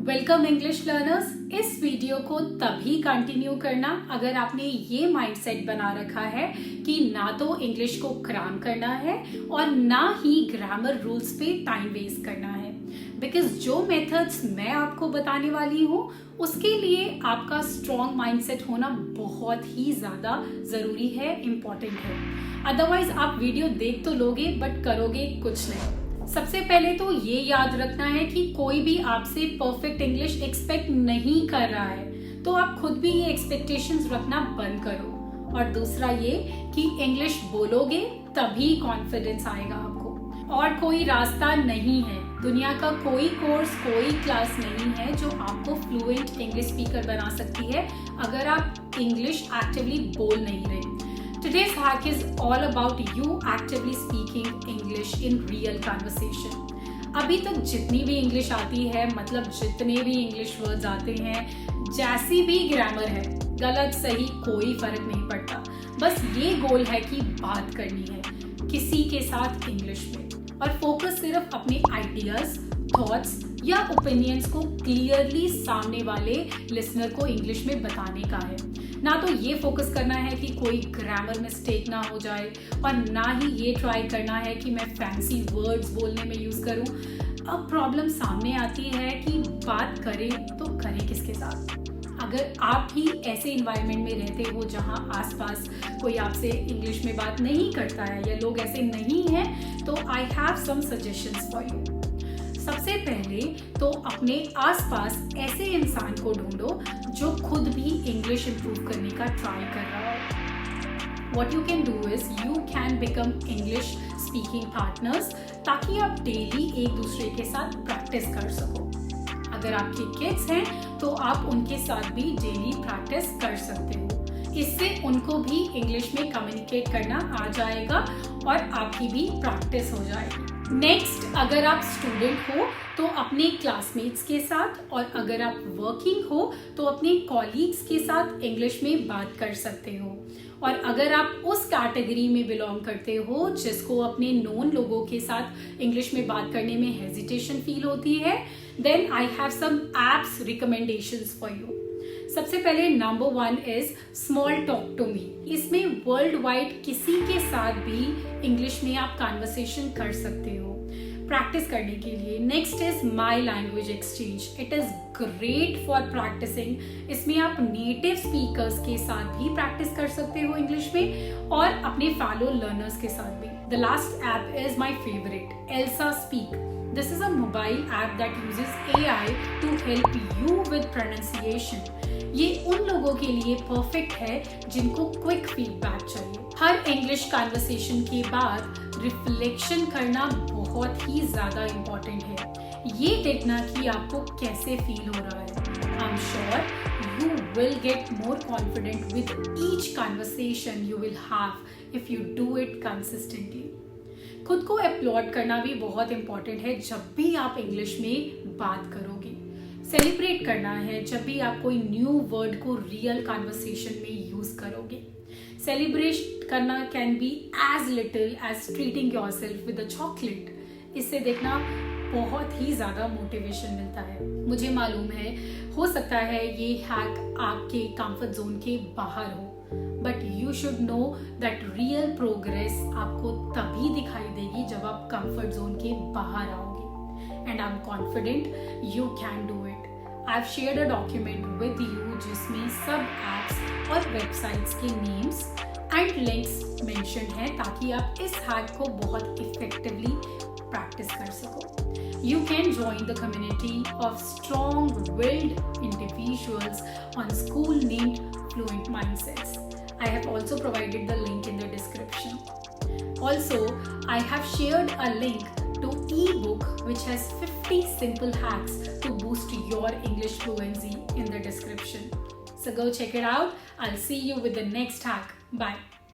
Welcome English learners. इस video को तभी कंटिन्यू करना अगर आपने ये माइंडसेट बना रखा है कि ना तो इंग्लिश को क्रैम करना है और ना ही ग्रामर रूल्स पे टाइम वेस्ट करना है। बिकॉज जो मेथड्स मैं आपको बताने वाली हूँ उसके लिए आपका स्ट्रॉन्ग माइंडसेट होना बहुत ही ज्यादा जरूरी है, इम्पोर्टेंट है। अदरवाइज आप वीडियो देख तो लोगे बट करोगे कुछ नहीं। सबसे पहले तो ये याद रखना है कि कोई भी आपसे परफेक्ट इंग्लिश एक्सपेक्ट नहीं कर रहा है, तो आप खुद भी ये एक्सपेक्टेशंस रखना बंद करो। और दूसरा ये कि इंग्लिश बोलोगे तभी कॉन्फिडेंस आएगा आपको। और कोई रास्ता नहीं है, दुनिया का कोई कोर्स, कोई क्लास नहीं है जो आपको फ्लुएंट इंग्लिश स्पीकर बना सकती है अगर आप इंग्लिश एक्टिवली बोल नहीं रहे। Today's hack is all about you actively speaking English in real conversation. अभी तक जितनी भी इंग्लिश आती है, मतलब जितने भी इंग्लिश वर्ड्स आते हैं, जैसी भी ग्रामर है, गलत सही कोई फर्क नहीं पड़ता। बस ये गोल है कि बात करनी है किसी के साथ इंग्लिश में और फोकस सिर्फ अपने आइडियाज, थॉट्स या ओपिनियंस को क्लियरली सामने वाले लिसनर को इंग्लिश में बताने का है। ना तो ये फोकस करना है कि कोई ग्रामर मिस्टेक ना हो जाए और ना ही ये ट्राई करना है कि मैं फैंसी वर्ड्स बोलने में यूज करूं। अब प्रॉब्लम सामने आती है कि बात करें तो करें किसके साथ। अगर आप ही ऐसे इन्वायरमेंट में रहते हो जहां आसपास कोई आपसे इंग्लिश में बात नहीं करता है या लोग ऐसे नहीं हैं, तो I have some suggestions for you. सबसे पहले तो अपने आसपास ऐसे इंसान को ढूंढो जो खुद भी इंग्लिश इंप्रूव करने का ट्राई कर रहा हो। What you can do is you can become English speaking partners ताकि आप डेली एक दूसरे के साथ प्रैक्टिस कर सको। अगर आपके किड्स हैं तो आप उनके साथ भी डेली प्रैक्टिस कर सकते हो। इससे उनको भी इंग्लिश में कम्युनिकेट करना आ जाएगा और आपकी भी प्रैक्टिस हो जाएगी। नेक्स्ट, अगर आप स्टूडेंट हो तो अपने क्लासमेट्स के साथ, और अगर आप वर्किंग हो तो अपने कॉलीग्स के साथ इंग्लिश में बात कर सकते हो। और अगर आप उस कैटेगरी में बिलोंग करते हो जिसको अपने नोन लोगों के साथ इंग्लिश में बात करने में हेजिटेशन फील होती है, then I have some apps recommendations for you. सबसे पहले number 1 is small talk to me. इसमें वर्ल्ड वाइड किसी के साथ भी इंग्लिश में आप कन्वर्सेशन कर सकते हो प्रैक्टिस करने के लिए। Next is my language exchange. It is great for practising. इसमें आप नेटिव स्पीकर्स के साथ भी प्रैक्टिस कर सकते हो इंग्लिश में और अपने फैलो लर्नर्स के साथ भी। The last app is my favourite, Elsa speak. This is a mobile app that uses AI to help you with pronunciation. ये उन लोगों के लिए परफेक्ट है जिनको क्विक फीडबैक चाहिए। हर इंग्लिश कन्वर्सेशन के बाद रिफ्लेक्शन करना बहुत ही ज्यादा इम्पोर्टेंट है। ये देखना कि आपको कैसे फील हो रहा है। I am sure you will get more confident with each conversation you will have if you do it consistently. खुद को अपलॉड करना भी बहुत इंपॉर्टेंट है जब भी आप इंग्लिश में बात करोगे। सेलिब्रेट करना है जब भी आप कोई न्यू वर्ड को रियल कन्वर्सेशन में यूज करोगे। सेलिब्रेट करना can be as little as treating yourself with a chocolate. इससे देखना बहुत ही ज्यादा मोटिवेशन मिलता है। मुझे मालूम है, हो सकता है ये हैक आपके कंफर्ट जोन के बाहर हो, but you should know that real progress आपको तभी दिखाई देगी जब आप कंफर्ट जोन के बाहर आओगे। And I am confident you can do it. I have shared a document with you जिसमें सब एप्स और वेबसाइट्स के नेम्स एंड लिंक्स मेंशन हैं ताकि आप इस हैक को बहुत इफेक्टिवली प्रैक्टिस कर सको। You can join the community of strong-willed individuals on school named Fluent Mindsets. I have also provided the link in the description. Also, I have shared a link to ebook which has 50 simple hacks to boost your English fluency in the description. So go check it out. I'll see you with the next hack. Bye.